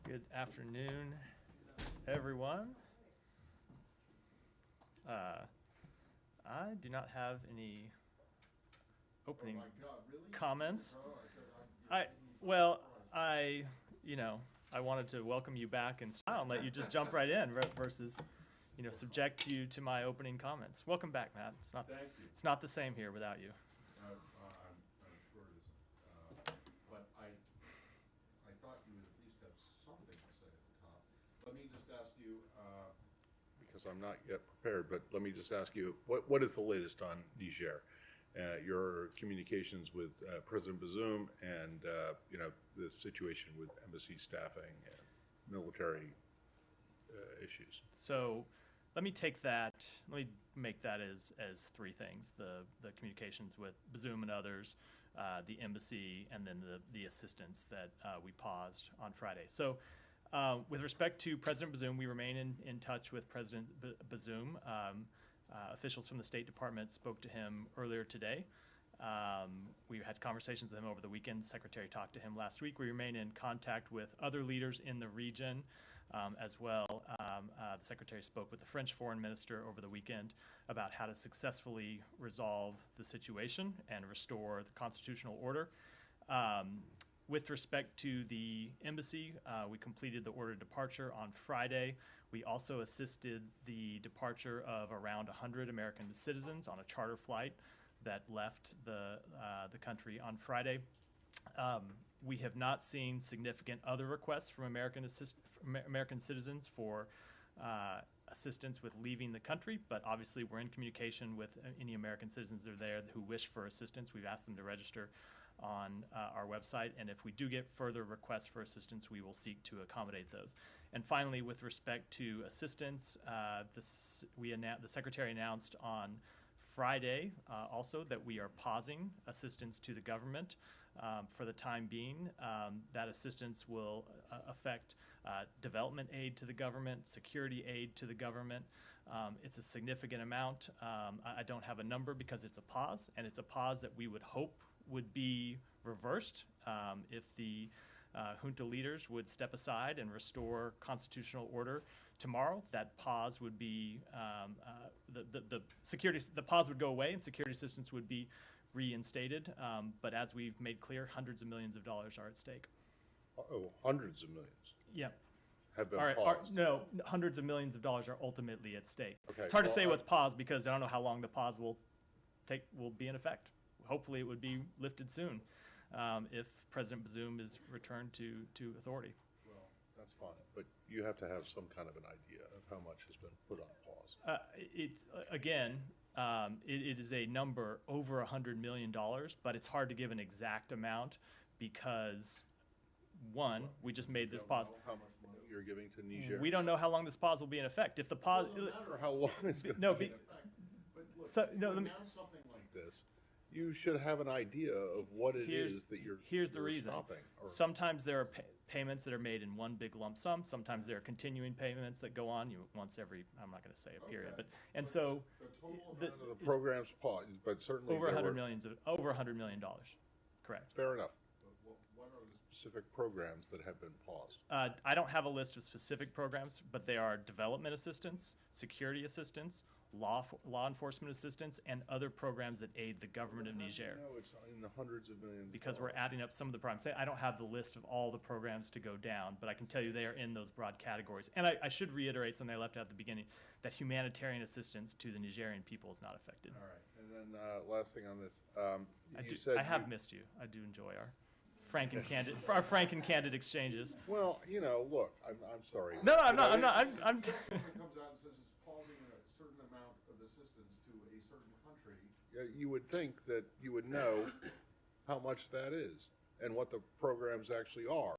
Good afternoon, everyone. I do not have any opening comments. I wanted to welcome you back and smile and let you just jump right in versus, subject you to my opening comments. Welcome back, Matt. It's not the same here without you. I'm sure it isn't. But I thought you would at least have something to say at the top. Let me just ask you, because I'm not yet prepared, but let me just ask you, what is the latest on Niger? Your communications with President Bazoum and, the situation with embassy staffing and military issues. So let me make that as three things: the communications with Bazoum and others, the embassy, and then the assistance that we paused on Friday. So with respect to President Bazoum, we remain in touch with President Bazoum. Officials from the State Department spoke to him earlier today. We had conversations with him over the weekend. The Secretary talked to him last week. We remain in contact with other leaders in the region as well. The Secretary spoke with the French Foreign Minister over the weekend about how to successfully resolve the situation and restore the constitutional order. With respect to the embassy, we completed the order of departure on Friday. We also assisted the departure of around 100 American citizens on a charter flight that left the country on Friday. We have not seen significant other requests from American citizens for assistance with leaving the country, but obviously we're in communication with any American citizens that are there who wish for assistance. We've asked them to register on our website, and if we do get further requests for assistance, we will seek to accommodate those. And finally, with respect to assistance, the Secretary announced on Friday also that we are pausing assistance to the government for the time being. That assistance will affect development aid to the government, security aid to the government. It's a significant amount. I don't have a number because it's a pause, and it's a pause that we would hope would be reversed if the junta leaders would step aside and restore constitutional order tomorrow. That pause would be the pause would go away and security assistance would be reinstated. But as we've made clear, hundreds of millions of dollars are at stake. Oh, hundreds of millions. Yeah. Have been paused. No, hundreds of millions of dollars are ultimately at stake. Okay. It's hard to say what's paused because I don't know how long the pause will be in effect. Hopefully it would be lifted soon if President Bazoum is returned to authority. Well, that's fine, but you have to have some kind of an idea of how much has been put on pause. It is a number over $100 million, but it's hard to give an exact amount because, one, we just made this pause. How much money you're giving to Niger? We don't know how long this pause will be in effect. If the pause, it doesn't matter how long it's going to be in effect. But look, announce something like this, you should have an idea of what it is that you're the reason. Stopping. Sometimes there are payments that are made in one big lump sum. Sometimes there are continuing payments that go on once every, I'm not going to say a period, but so the total amount of the program's paused, but certainly over $100 million. Correct. Fair enough. But what are the specific programs that have been paused? I don't have a list of specific programs, but they are development assistance, security assistance, law enforcement assistance, and other programs that aid the government of Niger. No, it's in the hundreds of millions. Because we're adding up some of the programs. I don't have the list of all the programs to go down, but I can tell you they are in those broad categories. And I should reiterate something I left out at the beginning, that humanitarian assistance to the Nigerian people is not affected. All right. And then last thing on this. I have missed you. I do enjoy our frank and candid exchanges. Well, look, I'm sorry. No, I'm not. When it comes out and says it's pausing a certain amount of assistance to a certain country, you would think that you would know how much that is and what the programs actually are.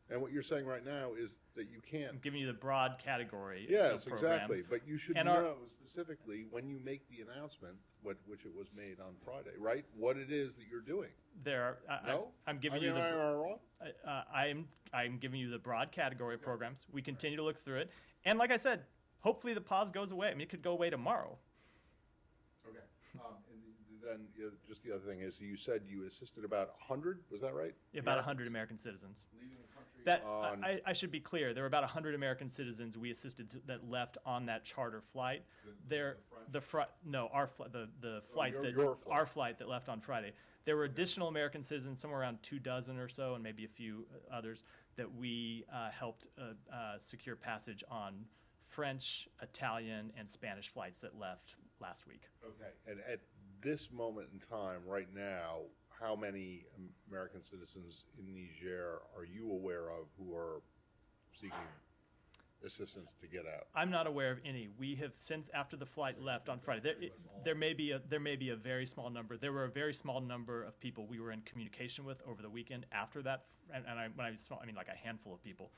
And what you're saying right now is that you can't. I'm giving you the broad category. Yes, of programs. Exactly. But you should know specifically when you make the announcement, which it was made on Friday, right? What it is that you're doing. I'm giving you the. Am I wrong? I'm giving you the broad category of programs. We continue to look through it, and like I said, hopefully the pause goes away. I mean, it could go away tomorrow. Okay. And then just the other thing is, you said you assisted about 100, was that right? Yeah, about 100 American citizens. Leaving the country That on I should be clear. There were about 100 American citizens we assisted that left on that charter flight. Our flight, the flight your flight. our flight that left on Friday. There were additional American citizens, somewhere around 24 or so, and maybe a few others that we helped secure passage on French, Italian, and Spanish flights that left last week. Okay, and at this moment in time, right now, how many American citizens in Niger are you aware of who are seeking assistance to get out? I'm not aware of any. We have, since after the flight left on Friday, there may be a very small number. There were a very small number of people we were in communication with over the weekend after that, when I was small, I mean like a handful of people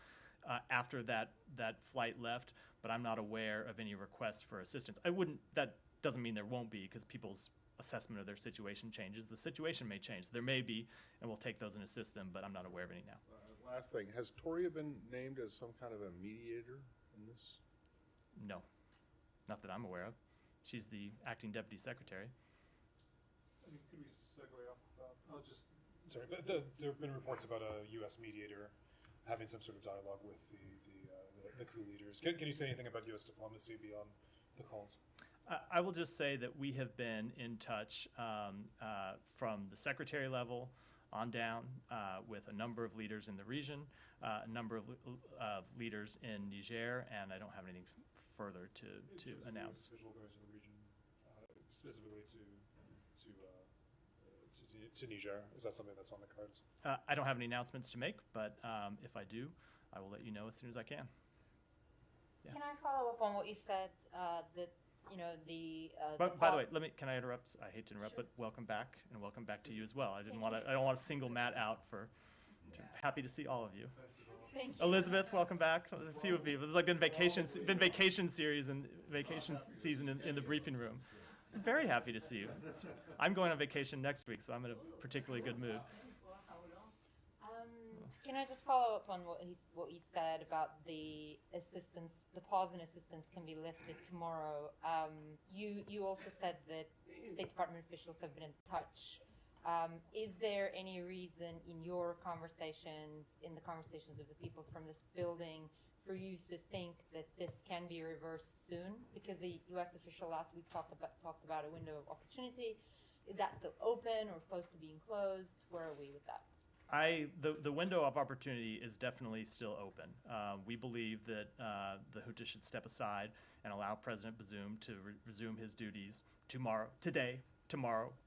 after that flight left. But I'm not aware of any requests for assistance. That doesn't mean there won't be, because people's assessment of their situation changes. The situation may change. There may be, and we'll take those and assist them, but I'm not aware of any now. Last thing, has Toria been named as some kind of a mediator in this? No, not that I'm aware of. She's the acting deputy secretary. I mean, could we segue off? Sorry, but there have been reports about a U.S. mediator having some sort of dialogue with the coup leaders. Can you say anything about U.S. diplomacy beyond the calls? I will just say that we have been in touch from the secretary level on down with a number of leaders in the region, a number of leaders in Niger, and I don't have anything further to announce. Official going to the region, specifically to Niger. Is that something that's on the cards? I don't have any announcements to make, but if I do, I will let you know as soon as I can. Yeah. Can I follow up on what you said? By the way, can I interrupt? I hate to interrupt, but welcome back, and welcome back to you as well. I don't want to single Matt out for. Happy to see all of you. Thank you. Elizabeth, welcome back. A few of you. There's like been vacation series and vacation season in the briefing room. I'm very happy to see you. I'm going on vacation next week, so I'm in a particularly good mood. Can I just follow up on what you said about the assistance, the pause in assistance can be lifted tomorrow? You also said that State Department officials have been in touch. Is there any reason in your conversations, in the conversations of the people from this building, for you to think that this can be reversed soon? Because the U.S. official last week talked about a window of opportunity. Is that still open or close to being closed? Where are we with that? The window of opportunity is definitely still open. We believe that the Junta should step aside and allow President Bazoum to resume his duties tomorrow,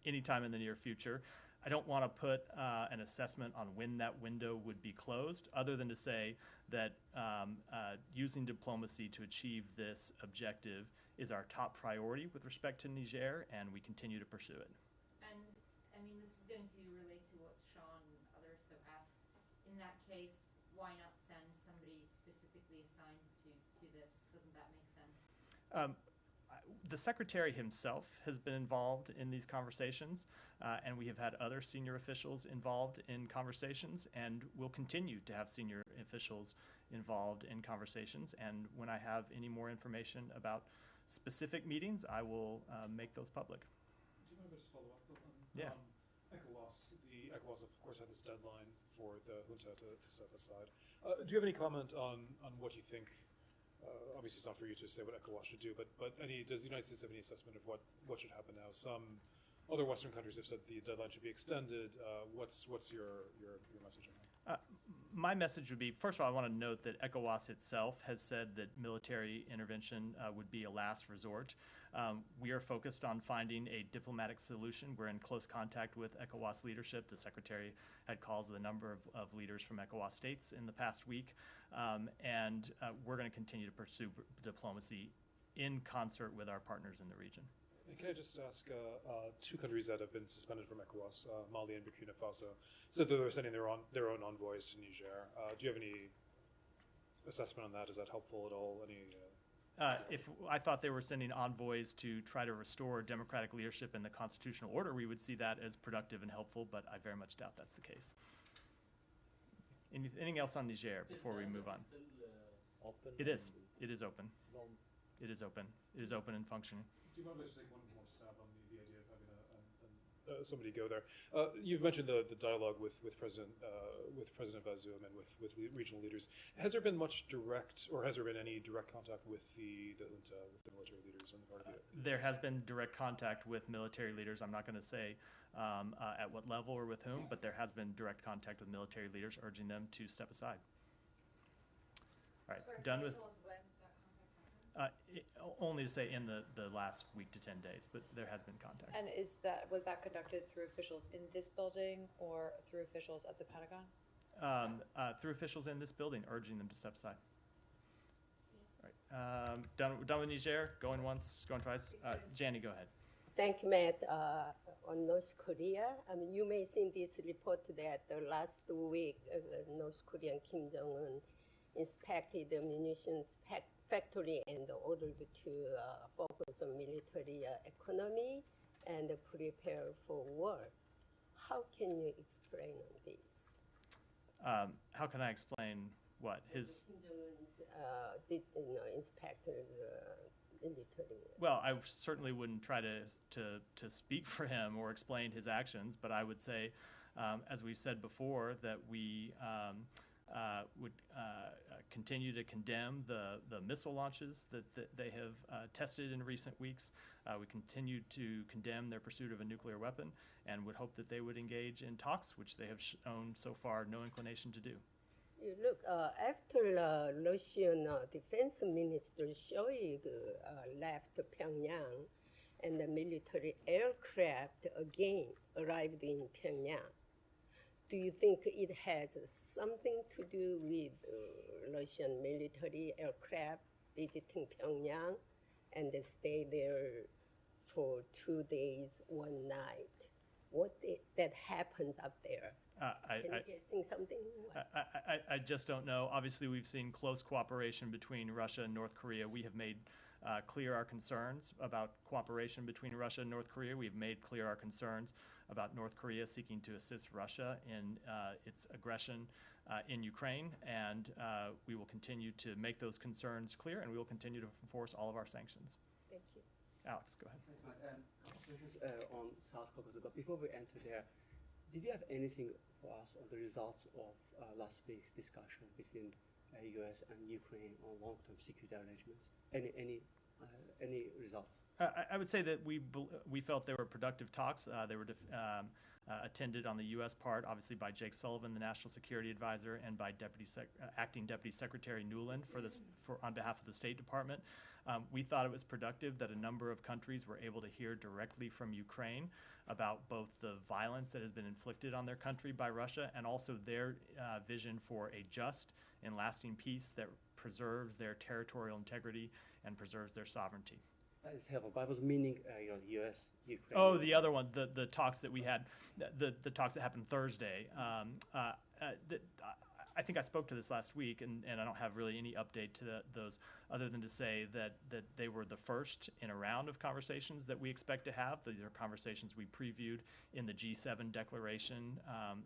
anytime in the near future. I don't want to put an assessment on when that window would be closed, other than to say that using diplomacy to achieve this objective is our top priority with respect to Niger, and we continue to pursue it. And, I mean, this is going to relate to what Sean and others have asked. In that case, why not send somebody specifically assigned to this? Doesn't that make sense? The Secretary himself has been involved in these conversations, and we have had other senior officials involved in conversations, and we'll continue to have senior officials involved in conversations. And when I have any more information about specific meetings, I will make those public. Do you mind if I just follow up on Yeah. ECOWAS? The ECOWAS, of course, had this deadline for the junta to step aside. Do you have any comment on what you think? Obviously, it's not for you to say what ECOWAS should do, but does the United States have any assessment of what should happen now? Some other Western countries have said the deadline should be extended. What's your message on that? My message would be, first of all, I want to note that ECOWAS itself has said that military intervention would be a last resort. We are focused on finding a diplomatic solution. We're in close contact with ECOWAS leadership. The Secretary had calls with a number of leaders from ECOWAS states in the past week. And we're going to continue to pursue diplomacy in concert with our partners in the region. And can I just ask, two countries that have been suspended from ECOWAS, Mali and Burkina Faso, said that they're sending their own envoys to Niger. Do you have any assessment on that? Is that helpful at all? If I thought they were sending envoys to try to restore democratic leadership in the constitutional order, we would see that as productive and helpful, but I very much doubt that's the case. Anything else on Niger before we move on? Open? It is. It is open. It is open. It is open and functioning. Do you mind if I just take one more stab on the idea of having an somebody go there. You've mentioned the dialogue with President Bazoum and with regional leaders. Has there been much direct, or has there been any direct contact with the junta, with the military leaders on the part of the? There has been direct contact with military leaders. I'm not going to say at what level or with whom, but there has been direct contact with military leaders, urging them to step aside. All right, Sorry, done can you with. tell us when that contact happened? Only to say in the last week to 10 days, but there has been contact. And was that conducted through officials in this building or through officials at the Pentagon? Through officials in this building, urging them to step aside. All right, done with Niger, going once, going twice. Janie, go ahead. Thank you, Matt. On North Korea, I mean, you may see this report that last week, North Korean Kim Jong-un inspected the munitions factory and ordered to focus on military economy and prepare for war. How can you explain this? How can I explain what his? Kim Jong-un's did inspect the military. Well, I certainly wouldn't try to speak for him or explain his actions, but I would say, as we've said before, that we would continue to condemn the missile launches that they have tested in recent weeks. We continue to condemn their pursuit of a nuclear weapon and would hope that they would engage in talks, which they have shown so far no inclination to do. You look, after Russian Defense Minister Shoigu left Pyongyang and the military aircraft again arrived in Pyongyang, do you think it has something to do with Russian military aircraft visiting Pyongyang and they stay there for 2 days, 1 night? That happens up there? Can you guessing something? I just don't know. Obviously, we've seen close cooperation between Russia and North Korea. We have made clear our concerns about cooperation between Russia and North Korea. We have made clear our concerns about North Korea seeking to assist Russia in its aggression in Ukraine, and we will continue to make those concerns clear, and we will continue to enforce all of our sanctions. Thank you. Alex, go ahead. Thanks, Matt. Questions on South Caucasus, but before we enter there, did you have anything for us on the results of last week's discussion between U.S. and Ukraine on long-term security arrangements? Any results? I would say that we felt they were productive talks. They were attended on the U.S. part, obviously by Jake Sullivan, the National Security Advisor, and by Acting Deputy Secretary Nuland on behalf of the State Department. We thought it was productive that a number of countries were able to hear directly from Ukraine about both the violence that has been inflicted on their country by Russia and also their vision for a just and lasting peace that preserves their territorial integrity and preserves their sovereignty. That is helpful, but I was meaning, U.S., Ukraine. Oh, the other one, the talks that we had, the talks that happened Thursday. I think I spoke to this last week, and I don't have really any update to those other than to say that they were the first in a round of conversations that we expect to have. These are conversations we previewed in the G7 declaration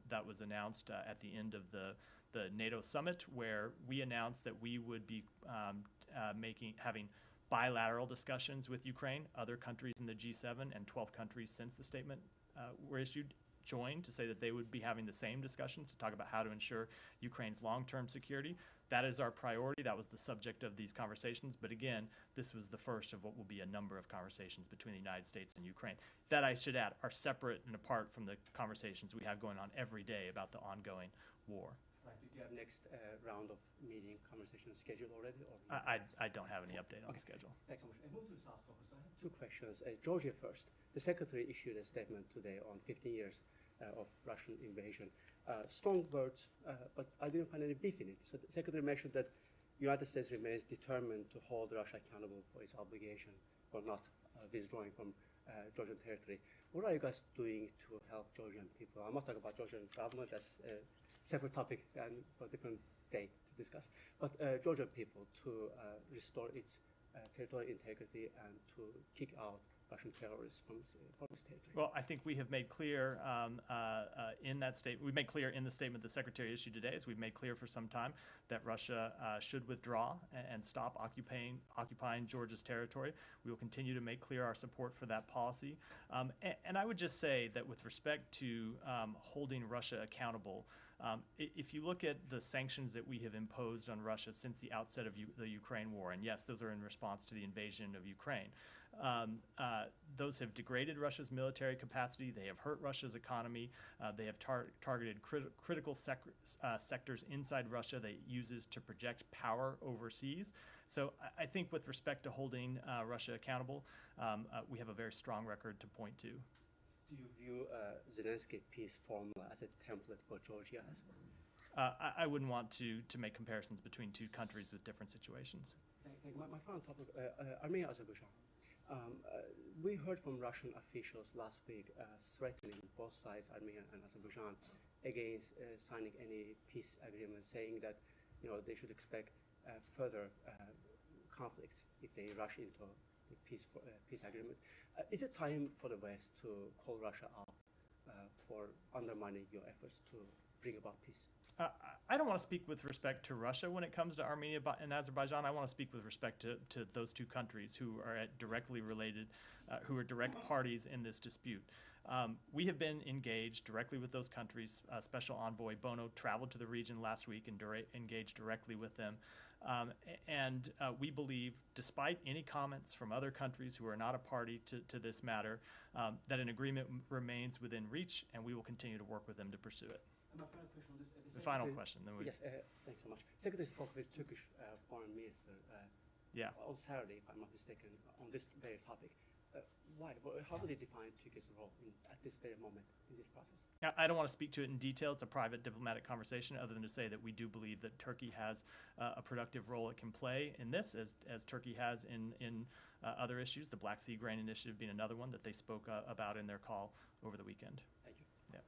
that was announced at the end of the NATO summit, where we announced that we would be having bilateral discussions with Ukraine. Other countries in the G7 and 12 countries since the statement were issued joined to say that they would be having the same discussions to talk about how to ensure Ukraine's long-term security. That is our priority. That was the subject of these conversations. But again, this was the first of what will be a number of conversations between the United States and Ukraine. That, I should add, are separate and apart from the conversations we have going on every day about the ongoing war. Right. Do you have next round of meeting conversation scheduled already? Or I don't have any update on the schedule. Thanks so much. I move to South Caucasus. I have two questions. Georgia first. The Secretary issued a statement today on 15 years of Russian invasion. Strong words, but I didn't find any beef in it. So the Secretary mentioned that the United States remains determined to hold Russia accountable for its obligation for not withdrawing from Georgian territory. What are you guys doing to help Georgian people? I'm not talking about Georgian government. That's a separate topic and for a different day to discuss. But Georgian people to restore its territorial integrity and to kick out Russian terrorists from this territory? Well, I think we have made clear in that statement. We made clear in the statement the Secretary issued today, as we've made clear for some time, that Russia should withdraw and stop occupying Georgia's territory. We will continue to make clear our support for that policy. And I would just say that with respect to holding Russia accountable, if you look at the sanctions that we have imposed on Russia since the outset of the Ukraine war, and yes, those are in response to the invasion of Ukraine, those have degraded Russia's military capacity. They have hurt Russia's economy. They have targeted critical sectors inside Russia that it uses to project power overseas. So I think with respect to holding Russia accountable, we have a very strong record to point to. Do you view Zelensky peace formula as a template for Georgia as well? I wouldn't want to make comparisons between two countries with different situations. My final topic, Armenia, Azerbaijan. We heard from Russian officials last week threatening both sides, Armenia and Azerbaijan, against signing any peace agreement, saying that they should expect further conflicts if they rush into a peace agreement. Is it time for the West to call Russia out for undermining your efforts to bring about peace? I don't want to speak with respect to Russia when it comes to Armenia and Azerbaijan. I want to speak with respect to those two countries who are directly related, who are direct parties in this dispute. We have been engaged directly with those countries. Special Envoy Bono traveled to the region last week and engaged directly with them. And we believe, despite any comments from other countries who are not a party to this matter, that an agreement remains within reach, and we will continue to work with them to pursue it. And my final question on this. The final question. Then Yes, thanks so much. Secretary spoke with Turkish foreign minister on Saturday, if I'm not mistaken, on this very topic. Why? How do they define Turkey's role at this very moment in this process? I don't want to speak to it in detail. It's a private diplomatic conversation, other than to say that we do believe that Turkey has a productive role it can play in this, as Turkey has in other issues, the Black Sea Grain Initiative being another one that they spoke about in their call over the weekend. Thank you. Yeah.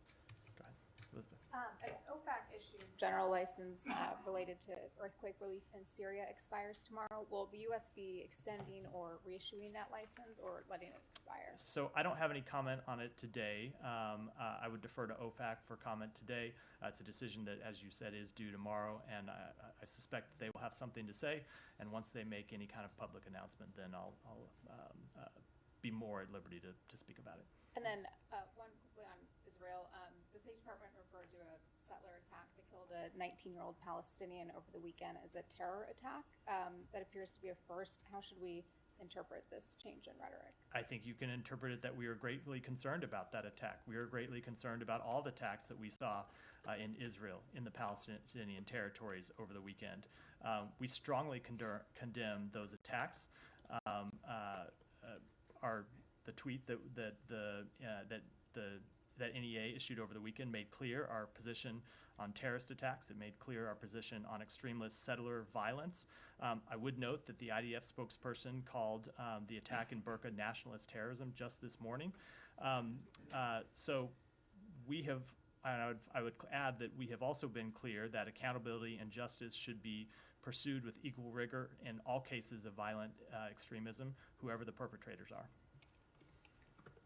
Go ahead, Elizabeth. An OFAC issued general license related to earthquake relief in Syria expires tomorrow. Will the U.S. be extending or reissuing that license, or letting it expire? So I don't have any comment on it today. I would defer to OFAC for comment today. It's a decision that, as you said, is due tomorrow, and I suspect that they will have something to say. And once they make any kind of public announcement, then I'll be more at liberty to speak about it. And then one quickly on Israel. The State Department referred to a settler attack that killed a 19-year-old Palestinian over the weekend as a terror attack. That appears to be a first. How should we interpret this change in rhetoric? I think you can interpret it that we are greatly concerned about that attack. We are greatly concerned about all the attacks that we saw in Israel, in the Palestinian territories over the weekend. We strongly condemn those attacks. The tweet that NEA issued over the weekend made clear our position on terrorist attacks. It made clear our position on extremist settler violence. I would note that the IDF spokesperson called the attack in Burqa nationalist terrorism just this morning. So we have, and I would add that we have also been clear that accountability and justice should be pursued with equal rigor in all cases of violent extremism, whoever the perpetrators are.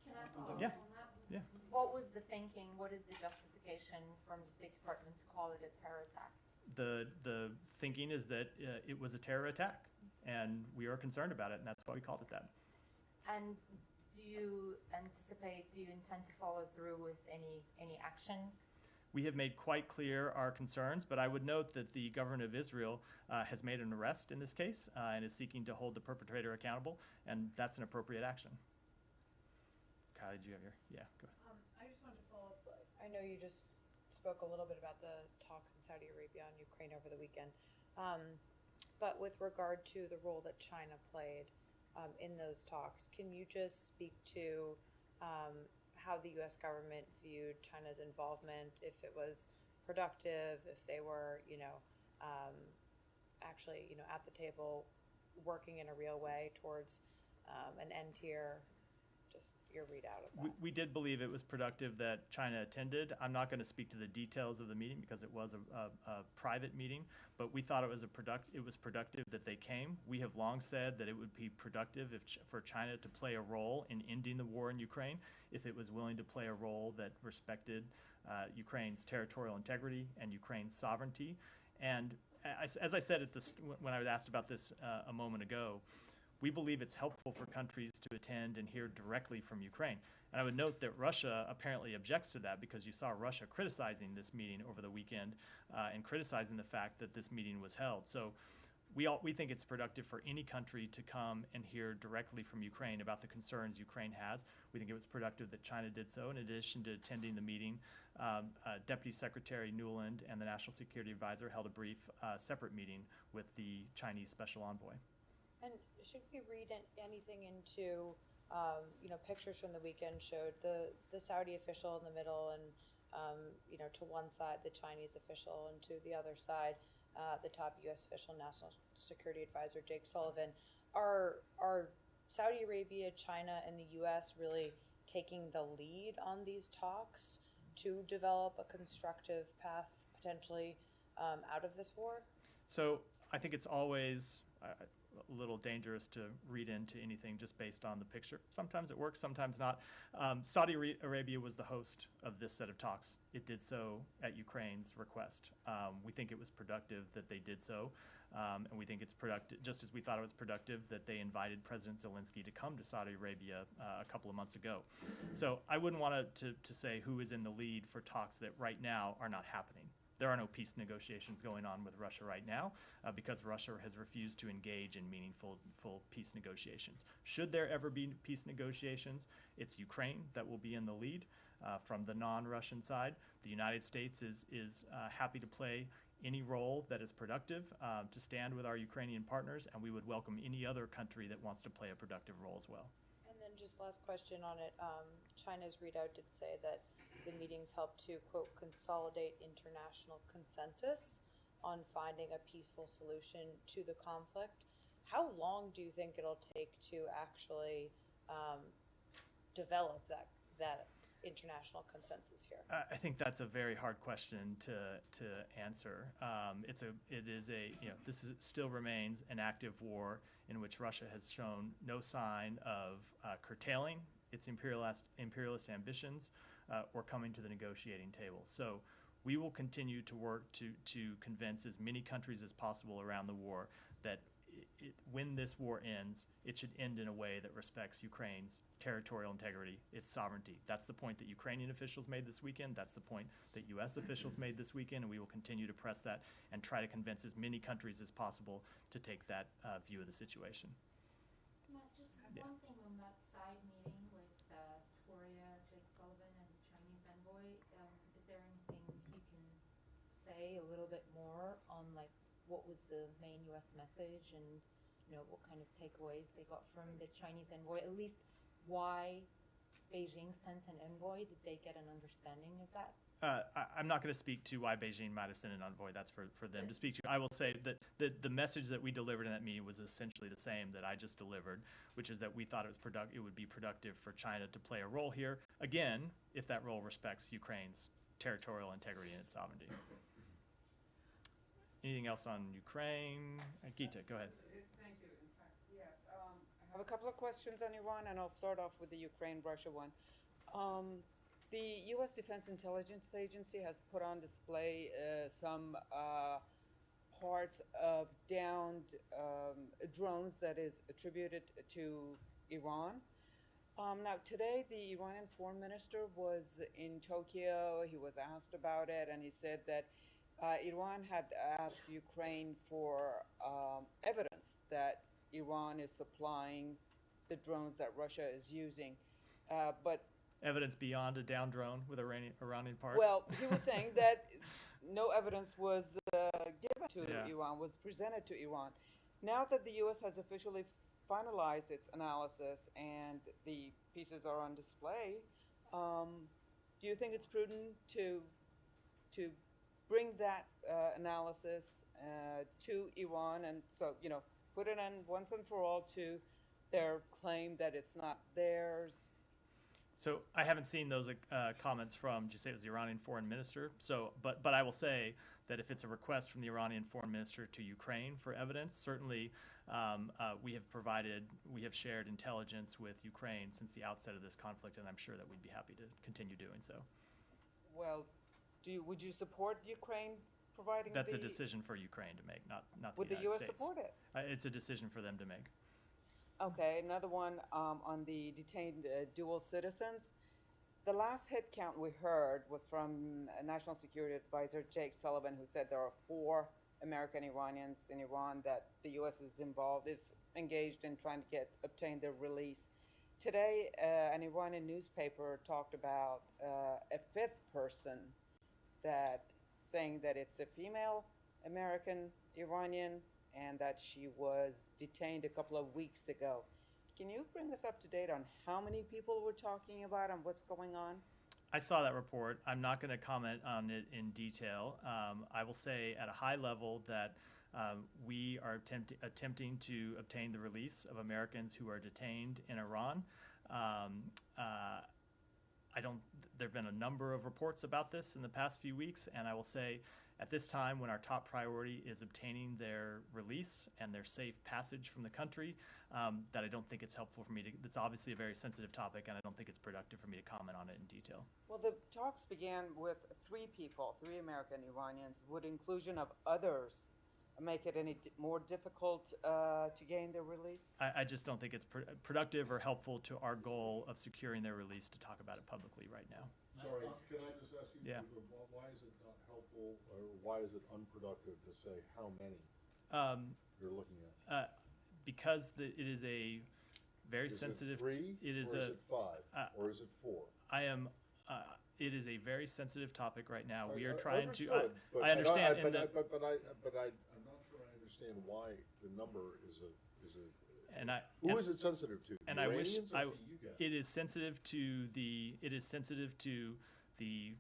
Can I follow Yeah. up on that? Yeah. What was the thinking? What is the justification from the State Department to call it a terror attack? The thinking is that it was a terror attack, and we are concerned about it, and that's why we called it that. And do you intend to follow through with any actions? We have made quite clear our concerns, but I would note that the government of Israel has made an arrest in this case and is seeking to hold the perpetrator accountable, and that's an appropriate action. Kylie, do you have your? Yeah, go ahead. I just wanted to follow up. I know you just spoke a little bit about the talks in Saudi Arabia and Ukraine over the weekend, but with regard to the role that China played in those talks, can you just speak to how the U.S. government viewed China's involvement, if it was productive, if they were, actually, at the table working in a real way towards an end here? just your readout of that. We did believe it was productive that China attended. I'm not going to speak to the details of the meeting because it was a private meeting, but we thought it was productive that they came. We have long said that it would be productive for China to play a role in ending the war in Ukraine if it was willing to play a role that respected Ukraine's territorial integrity and Ukraine's sovereignty. And as I said when I was asked about this a moment ago, we believe it's helpful for countries to attend and hear directly from Ukraine. And I would note that Russia apparently objects to that because you saw Russia criticizing this meeting over the weekend and criticizing the fact that this meeting was held. So we think it's productive for any country to come and hear directly from Ukraine about the concerns Ukraine has. We think it was productive that China did so. In addition to attending the meeting, Deputy Secretary Nuland and the National Security Advisor held a brief separate meeting with the Chinese Special Envoy. And should we read anything into, pictures from the weekend showed the Saudi official in the middle and, to one side the Chinese official and to the other side the top U.S. official, National Security Advisor Jake Sullivan. Are Saudi Arabia, China, and the U.S. really taking the lead on these talks to develop a constructive path potentially out of this war? So I think it's always a little dangerous to read into anything just based on the picture. Sometimes it works, sometimes not. Saudi Arabia was the host of this set of talks. It did so at Ukraine's request. We think it was productive that they did so, and we think it's productive, just as we thought it was productive that they invited President Zelensky to come to Saudi Arabia a couple of months ago. So I wouldn't want to say who is in the lead for talks that right now are not happening. There are no peace negotiations going on with Russia right now because Russia has refused to engage in meaningful peace negotiations. Should there ever be peace negotiations, it's Ukraine that will be in the lead from the non-Russian side. The United States is happy to play any role that is productive to stand with our Ukrainian partners, and we would welcome any other country that wants to play a productive role as well. And then just last question on it. China's readout did say that the meetings helped to, quote, consolidate international consensus on finding a peaceful solution to the conflict. How long do you think it'll take to actually develop that international consensus here? I think that's a very hard question to answer. This still remains an active war in which Russia has shown no sign of curtailing its imperialist ambitions or coming to the negotiating table. So we will continue to work to convince as many countries as possible around the war that when this war ends, it should end in a way that respects Ukraine's territorial integrity, its sovereignty. That's the point that Ukrainian officials made this weekend. That's the point that U.S. officials made this weekend, and we will continue to press that and try to convince as many countries as possible to take that view of the situation. Matt, just one thing on that side meeting with Toria, Jake Sullivan, and the Chinese envoy. Is there anything you can say a little bit more on what was the main U.S. message and what kind of takeaways they got from the Chinese envoy? At least why Beijing sent an envoy? Did they get an understanding of that? I'm not going to speak to why Beijing might have sent an envoy. That's for them to speak to. I will say that the message that we delivered in that meeting was essentially the same that I just delivered, which is that we thought it would be productive for China to play a role here, again, if that role respects Ukraine's territorial integrity and its sovereignty. Anything else on Ukraine? Gita, go ahead. Thank you. In fact, yes. I have a couple of questions on Iran, and I'll start off with the Ukraine-Russia one. The U.S. Defense Intelligence Agency has put on display some parts of downed drones that is attributed to Iran. Now, today, the Iranian foreign minister was in Tokyo. He was asked about it, and he said that Iran had asked Ukraine for evidence that Iran is supplying the drones that Russia is using. But evidence beyond a down drone with Iranian parts? Well, he was saying that no evidence was given to Iran, was presented to Iran. Now that the U.S. has officially finalized its analysis and the pieces are on display, do you think it's prudent to bring that analysis to Iran and put it on once and for all to their claim that it's not theirs So I haven't seen those comments from, did you say it was the Iranian foreign minister? So, but I will say that if it's a request from the Iranian foreign minister to Ukraine for evidence, certainly we have shared intelligence with Ukraine since the outset of this conflict, and I'm sure that we'd be happy to continue doing so. Well, would you support Ukraine providing? That's a decision for Ukraine to make, not the Would the United U.S. States. support it? It's a decision for them to make. Okay, another one on the detained dual citizens. The last head count we heard was from National Security Advisor Jake Sullivan, who said there are 4 American Iranians in Iran that the U.S. is engaged in trying to obtain their release. Today, an Iranian newspaper talked about a 5th person saying that it's a female American Iranian and that she was detained a couple of weeks ago. Can you bring us up to date on how many people we're talking about and what's going on? I saw that report. I'm not going to comment on it in detail. I will say at a high level that we are attempting to obtain the release of Americans who are detained in Iran. There have been a number of reports about this in the past few weeks, and I will say at this time when our top priority is obtaining their release and their safe passage from the country, that I don't think it's helpful for me to, it's obviously a very sensitive topic, and I don't think it's productive for me to comment on it in detail. Well, the talks began with 3 people, 3 American Iranians. Would inclusion of others make it any more difficult to gain their release? I just don't think it's productive or helpful to our goal of securing their release to talk about it publicly right now. Sorry, can I just ask you, Yeah. why is it not helpful, or why is it unproductive to say how many you're looking at? Because it is a very sensitive. Is it 3? It is or is it 5? Or is it 4? It is a very sensitive topic right now. We are I trying to. understood, but I understand. I'm not sure I understand why the number is a. Who is it sensitive to? And the I wish Iranians or to you guys? it is sensitive to the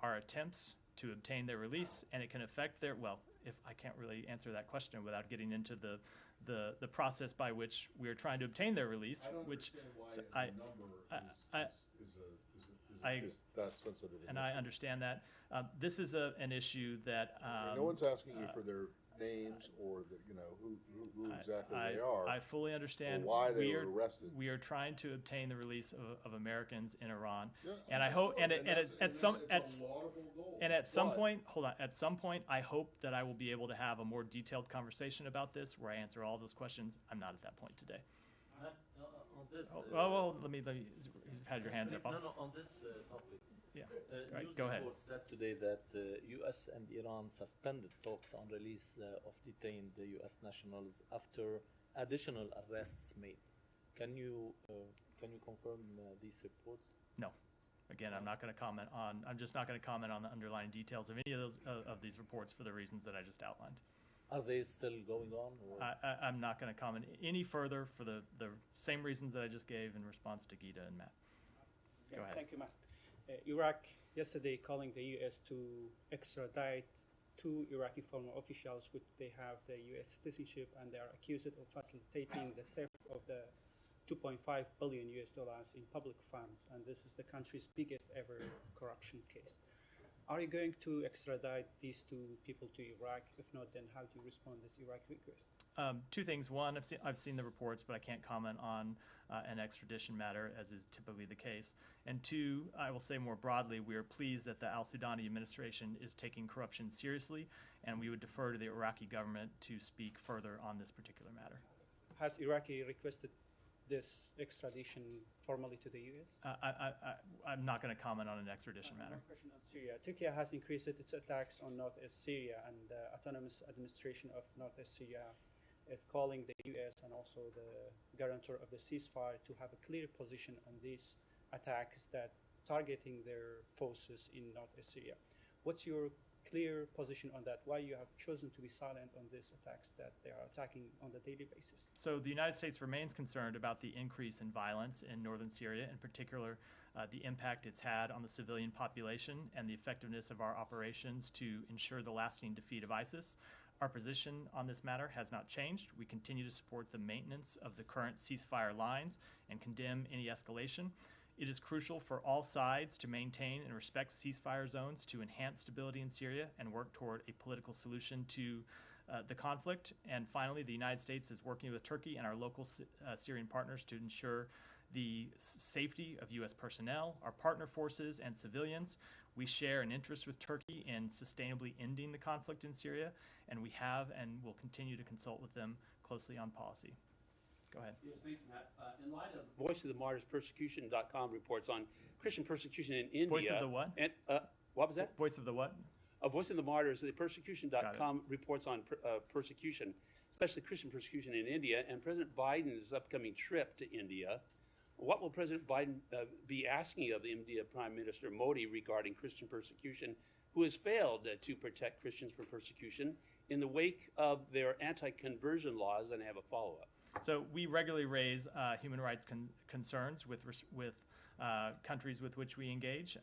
our attempts to obtain their release, and it can affect their. Well, if I can't really answer that question without getting into the process by which we are trying to obtain their release, I don't which understand why the number is that sensitive. And I understand that. This is an issue that no one's asking you for their names or who exactly they are. I fully understand or why they were arrested. We are trying to obtain the release of Americans in Iran, Yeah, and I hope at some point, point, hold on. At some point, I hope that I will be able to have a more detailed conversation about this, where I answer all those questions. I'm not at that point today. On this, let me. You've had your hands up. No, on this topic. Yeah. News Go ahead. report said today that U.S. and Iran suspended talks on release of detained U.S. nationals after additional arrests made. Can you confirm these reports? No. Again, I'm not going to comment on. I'm just not going to comment on the underlying details of any of those of these reports for the reasons that I just outlined. Are they still going on? Or? I'm not going to comment any further for the same reasons that I just gave in response to Gita and Matt. Go ahead. Thank you, Matt. Iraq yesterday calling the U.S. to extradite 2 Iraqi former officials, which they have the U.S. citizenship, and they are accused of facilitating the theft of the $2.5 billion in public funds, and this is the country's biggest ever corruption case. Are you going to extradite these 2 people to Iraq? If not, then how do you respond to this Iraqi request? 2 things. One, I've seen the reports, but I can't comment on an extradition matter, as is typically the case. And 2, I will say more broadly, we are pleased that the al-Sudani administration is taking corruption seriously, and we would defer to the Iraqi government to speak further on this particular matter. Has Iraqi requested this extradition formally to the U.S.? I'm not going to comment on an extradition matter. One question on Syria. Turkey has increased its attacks on northeast Syria, and the autonomous administration of northeast Syria is calling the U.S. and also the guarantor of the ceasefire to have a clear position on these attacks that targeting their forces in northeast Syria. What's your clear position on that? Why you have chosen to be silent on these attacks that they are attacking on a daily basis? So the United States remains concerned about the increase in violence in northern Syria, in particular the impact it's had on the civilian population and the effectiveness of our operations to ensure the lasting defeat of ISIS. Our position on this matter has not changed. We continue to support the maintenance of the current ceasefire lines and condemn any escalation. It is crucial for all sides to maintain and respect ceasefire zones to enhance stability in Syria and work toward a political solution to the conflict. And finally, the United States is working with Turkey and our local Syrian partners to ensure the safety of U.S. personnel, our partner forces, and civilians. We share an interest with Turkey in sustainably ending the conflict in Syria, and we have and will continue to consult with them closely on policy. Go ahead. Yes, thanks, Matt. In light of Voice of the Martyrs Persecution.com reports on Christian persecution in India. Voice of the what? And, what was that? Voice of the what? Voice of the Martyrs, the Persecution.com reports on persecution, especially Christian persecution in India, and President Biden's upcoming trip to India. What will President Biden be asking of the India Prime Minister Modi regarding Christian persecution, who has failed to protect Christians from persecution in the wake of their anti-conversion laws? And I have a follow-up. So we regularly raise human rights concerns with countries with which we engage.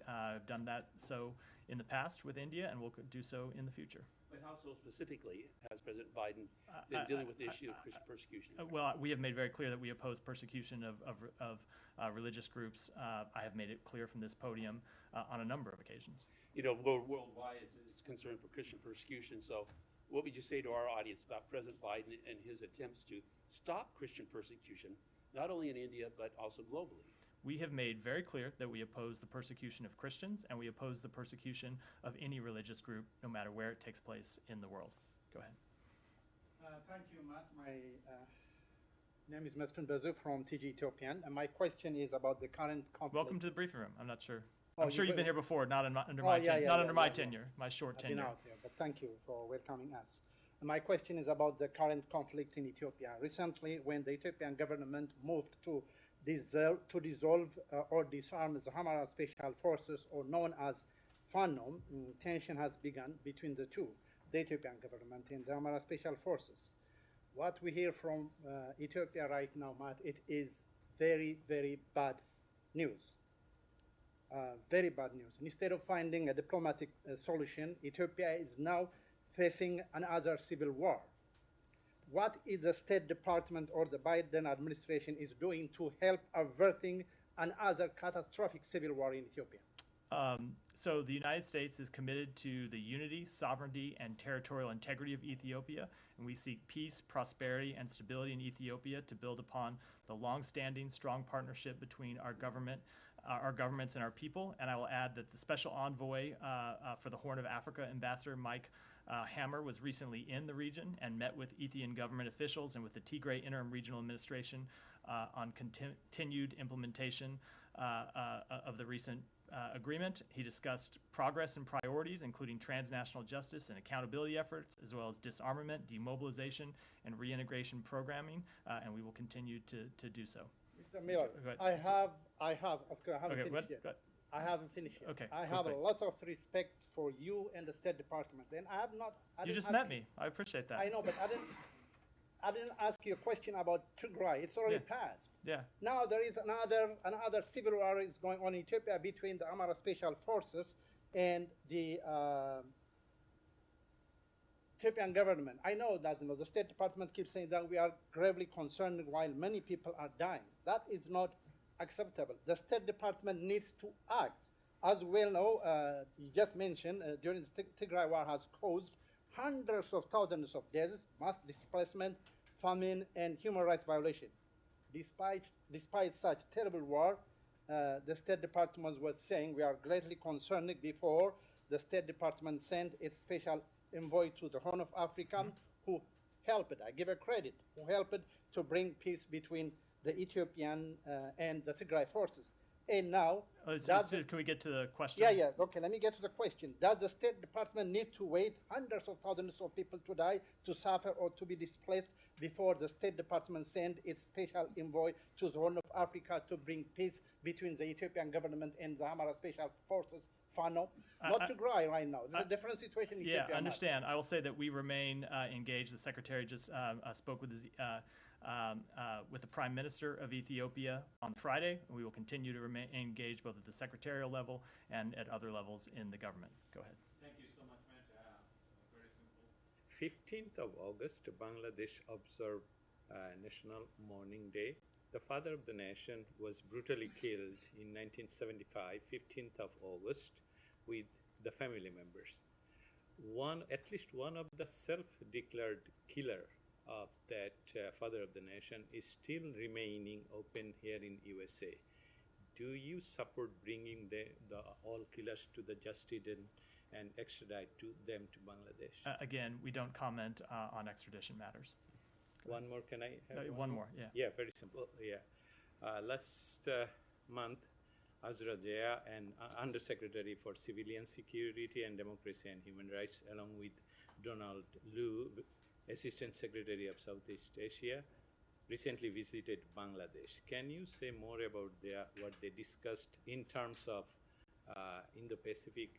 I've done that so in the past with India, and we'll do so in the future. But how so specifically has President Biden been dealing with the issue of Christian persecution? Well, we have made very clear that we oppose persecution of religious groups. I have made it clear from this podium on a number of occasions. You know, worldwide it's concern for Christian persecution. So what would you say to our audience about President Biden and his attempts to stop Christian persecution, not only in India, but also globally? We have made very clear that we oppose the persecution of Christians, and we oppose the persecution of any religious group, no matter where it takes place in the world. Go ahead. Thank you, Matt. My name is Mesfin Bezu from TG Ethiopian, and my question is about the current conflict. Welcome to the briefing room. I'm not sure. I'm sure you've been here before, not under my tenure, my short tenure. I've been out here, but thank you for welcoming us. And my question is about the current conflict in Ethiopia. Recently, when the Ethiopian government moved to dissolve or disarm the Amhara Special Forces, or known as FANOM, tension has begun between the two, the Ethiopian government and the Amhara Special Forces. What we hear from Ethiopia right now, Matt, it is very, very bad news. Very bad news. Instead of finding a diplomatic solution, Ethiopia is now facing another civil war. What is the State Department or the Biden administration is doing to help averting another catastrophic civil war in Ethiopia? So the United States is committed to the unity, sovereignty, and territorial integrity of Ethiopia, and we seek peace, prosperity, and stability in Ethiopia to build upon the long-standing, strong partnership between our governments and our people. And I will add that the Special Envoy for the Horn of Africa, Ambassador Mike Hammer, was recently in the region and met with Ethiopian government officials and with the Tigray Interim Regional Administration on continued implementation of the recent agreement. He discussed progress and priorities, including transnational justice and accountability efforts, as well as disarmament, demobilization, and reintegration programming, and we will continue to do so. Mr. Miller, I haven't finished yet. I haven't finished yet. Okay. I have a lot of respect for you and the State Department, and I have not. You just met me. I appreciate that. I know, but I didn't ask you a question about Tigray. It's already passed. Yeah. Now there is another civil war is going on in Ethiopia between the Amhara Special Forces and the Ethiopian government. I know that the State Department keeps saying that we are gravely concerned while many people are dying. That is not acceptable. The State Department needs to act. As we well know, you just mentioned during the Tigray war has caused hundreds of thousands of deaths, mass displacement, famine, and human rights violation. Despite such terrible war, the State Department was saying we are greatly concerned before the State Department sent its special envoy to the Horn of Africa, who helped, I give a credit, who helped to bring peace between the Ethiopian and the Tigray forces. And now, can we get to the question? Yeah. Okay, let me get to the question. Does the State Department need to wait hundreds of thousands of people to die, to suffer, or to be displaced before the State Department send its special envoy to the Horn of Africa to bring peace between the Ethiopian government and the Amhara Special Forces, FANO? Not Tigray right now. It's a different situation in Ethiopia. Yeah, I understand. I will say that we remain engaged. The Secretary just spoke with the Prime Minister of Ethiopia on Friday. We will continue to remain engaged both at the secretarial level and at other levels in the government. Go ahead. Thank you so much, Matt. Very simple. 15th of August, Bangladesh observed National Mourning Day the father of the nation was brutally killed in 1975, 15th of August, with the family members. At least one of the self-declared killer of that father of the nation is still remaining open here in USA. Do you support bringing the all killers to the justice and extradite them to Bangladesh? Again, we don't comment on extradition matters. One more, can I have one more? Yeah. Yeah, very simple. Yeah. Last month, Azra Jaya, and Undersecretary for Civilian Security and Democracy and Human Rights, along with Donald Lu, Assistant Secretary of Southeast Asia, recently visited Bangladesh. Can you say more about what they discussed in terms of Indo-Pacific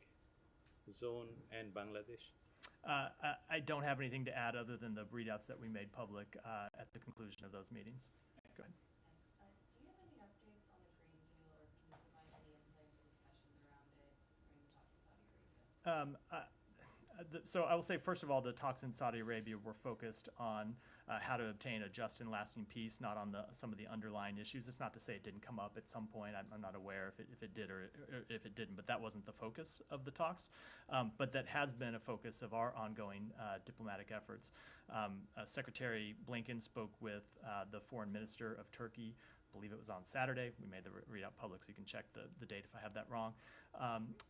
zone and Bangladesh? I don't have anything to add other than the readouts that we made public at the conclusion of those meetings. Go ahead. Do you have any updates on the grain deal, or can you provide any insight into discussions around it during the talks in Saudi Arabia? So I will say, first of all, the talks in Saudi Arabia were focused on how to obtain a just and lasting peace, not on some of the underlying issues. It's not to say it didn't come up at some point. I'm not aware if it did or if it didn't, but that wasn't the focus of the talks. But that has been a focus of our ongoing diplomatic efforts. Secretary Blinken spoke with the foreign minister of Turkey. I believe it was on Saturday. We made the readout public, so you can check the date if I have that wrong.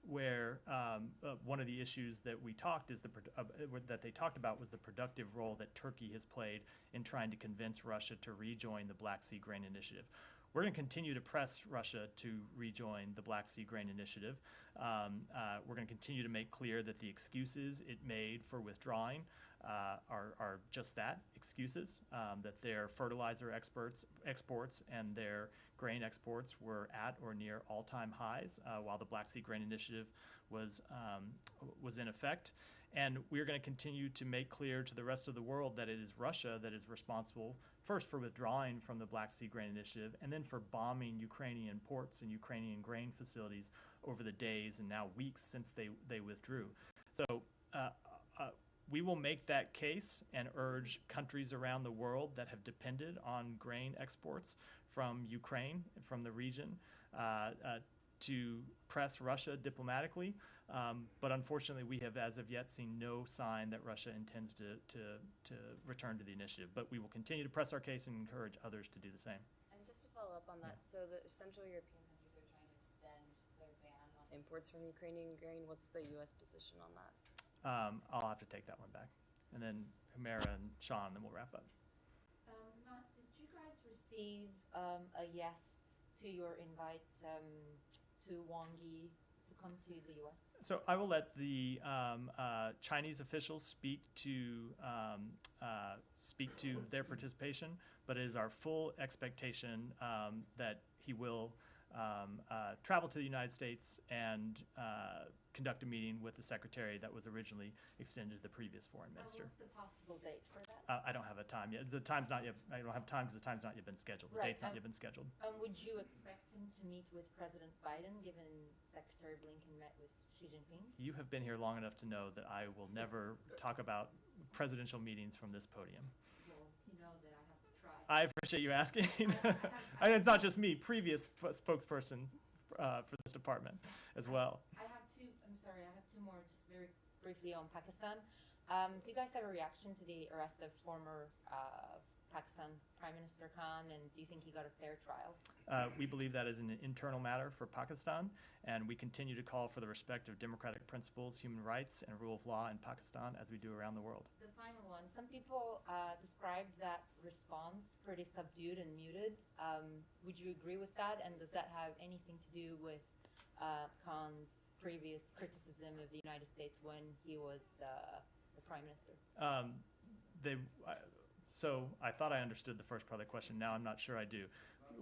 Where one of the issues that we talked that they talked about was the productive role that Turkey has played in trying to convince Russia to rejoin the Black Sea Grain Initiative. We're going to continue to press Russia to rejoin the Black Sea Grain Initiative. We're going to continue to make clear that the excuses it made for withdrawing are just that, excuses, that their fertilizer exports and their grain exports were at or near all-time highs while the Black Sea Grain Initiative was in effect. And we're going to continue to make clear to the rest of the world that it is Russia that is responsible first for withdrawing from the Black Sea Grain Initiative and then for bombing Ukrainian ports and Ukrainian grain facilities over the days and now weeks since they withdrew. So we will make that case and urge countries around the world that have depended on grain exports from Ukraine, from the region, to press Russia diplomatically. But unfortunately, we have as of yet seen no sign that Russia intends to return to the initiative. But we will continue to press our case and encourage others to do the same. And just to follow up on that, so the Central European countries are trying to extend their ban on imports from Ukrainian grain. What's the U.S. position on that? I'll have to take that one back. And then Humera and Sean, then we'll wrap up. Matt, did you guys receive a yes to your invite to Wang Yi to come to the U.S.? So I will let the Chinese officials speak to their participation, but it is our full expectation that he will travel to the United States and conduct a meeting with the secretary that was originally extended to the previous foreign minister. What's the possible date for that? I don't have a time yet. The time's not yet. I don't have time because the time's not yet been scheduled. The date's not yet been scheduled. Would you expect him to meet with President Biden, given Secretary Blinken met with Xi Jinping? You have been here long enough to know that I will never talk about presidential meetings from this podium. Well, you know that I have to try. I appreciate you asking. And it's not just me, previous spokesperson for this department as well. I have two more, just very briefly on Pakistan. Do you guys have a reaction to the arrest of former Pakistan Prime Minister Khan, and do you think he got a fair trial? We believe that is an internal matter for Pakistan, and we continue to call for the respect of democratic principles, human rights, and rule of law in Pakistan as we do around the world. The final one. Some people described that response pretty subdued and muted. Would you agree with that, and does that have anything to do with Khan's previous criticism of the United States when he was the Prime Minister? So I thought I understood the first part of the question. Now I'm not sure I do.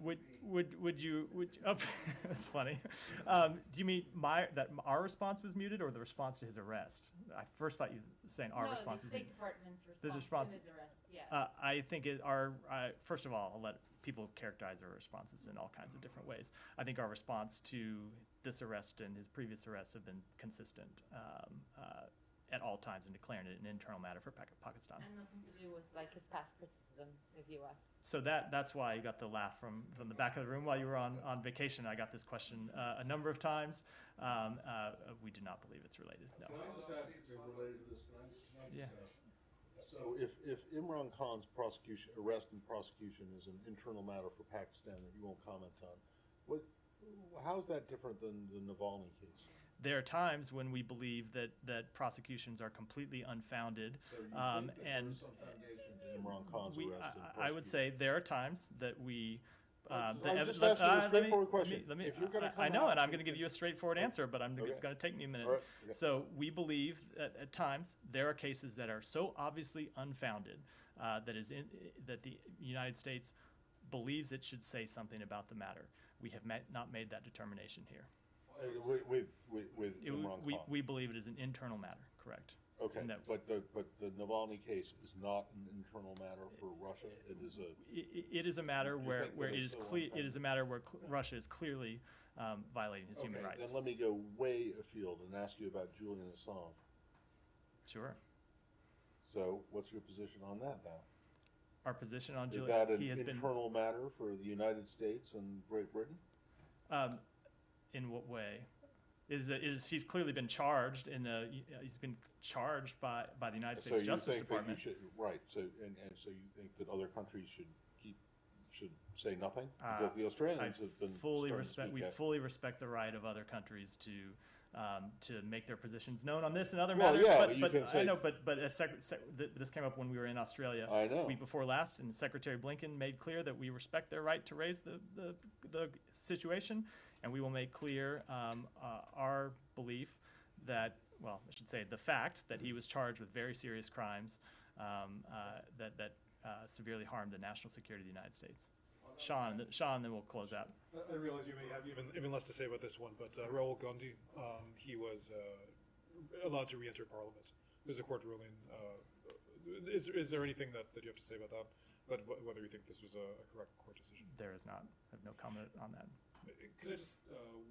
Would you? Oh, that's funny. Do you mean that our response was muted, or the response to his arrest? I first thought you were saying our response was muted. The State Department's response to his arrest. Yeah. I think first of all, I'll let people characterize our responses in all kinds of different ways. I think our response to this arrest and his previous arrests have been consistent. at all times and declaring it an internal matter for Pakistan. And nothing to do with like his past criticism of U.S. So that's why you got the laugh from the back of the room while you were on vacation. I got this question a number of times. We do not believe it's related. No. Can I just ask if it's related to this? Can I just Yeah. ask? So if Imran Khan's arrest and prosecution is an internal matter for Pakistan that you won't comment on, how is that different than the Navalny case? There are times when we believe that prosecutions are completely unfounded, So you think that and there's some foundation to Imran Khan's arrest and prosecution? I would say there are times that we. I'm just asking a straightforward question. If you're gonna come I know, out- and I'm going to give you a straightforward answer, but it's going to take me a minute. All right, okay. So we believe that at times there are cases that are so obviously unfounded that the United States believes it should say something about the matter. We have not made that determination here. With Imran Khan. We believe it is an internal matter, correct? Okay, And that- but the Navalny case is not an internal matter for Russia. It is a. It is a matter You where think that it it's is so clear. It unfounded? is a matter where Russia is clearly violating his human Okay, rights. then let me go way afield and ask you about Julian Assange. Sure. So, what's your position on that now? Our position on Is Julian, that an he has been. internal matter for the United States and Great Britain? In what way? He's clearly been charged he's been charged by the United So States you Justice think that Department. you should, right? So and so you think that other countries should say nothing because the Australians have been We fully respect the right of other countries to make their positions known on this and other Well, matters. yeah, but you can say- I know, but as this came up when we were in Australia I know. week before last, and Secretary Blinken made clear that we respect their right to raise the situation, and we will make clear our belief that, well, I should say the fact that he was charged with very serious crimes that severely harmed the national security of the United States. Sean, then we'll close out. I realize you may have even less to say about this one, but Rahul Gandhi, he was allowed to re-enter Parliament. There's a court ruling. Is there anything that you have to say about that? But whether you think this was a correct court decision? There is not. I have no comment on that. Could I just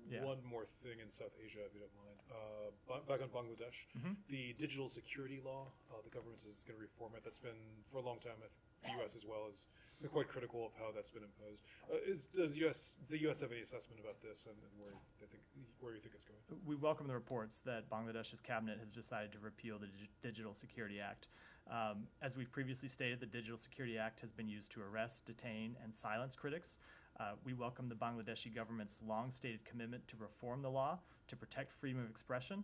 Yeah. one more thing in South Asia, if you don't mind? Back on Bangladesh, the digital security law, the government is going to reform it. That's been for a long time. The U.S. as well has been quite critical of how that's been imposed. Does the U.S. have any assessment about this and where you think it's going? We welcome the reports that Bangladesh's cabinet has decided to repeal the Digital Security Act. As we've previously stated, the Digital Security Act has been used to arrest, detain, and silence critics. We welcome the Bangladeshi government's long-stated commitment to reform the law to protect freedom of expression,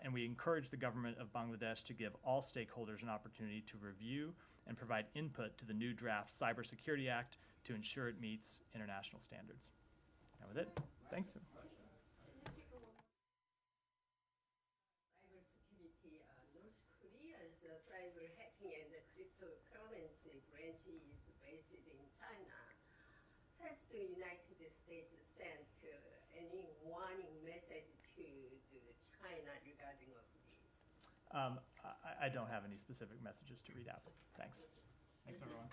and we encourage the government of Bangladesh to give all stakeholders an opportunity to review and provide input to the new draft Cybersecurity Act to ensure it meets international standards. And with it, thanks. Cybersecurity, North Korea's cyber hacking and cryptocurrency branch is based in China. Has the United States sent any warning message to China regarding of this? I don't have any specific messages to read out. Thanks. Thanks, everyone.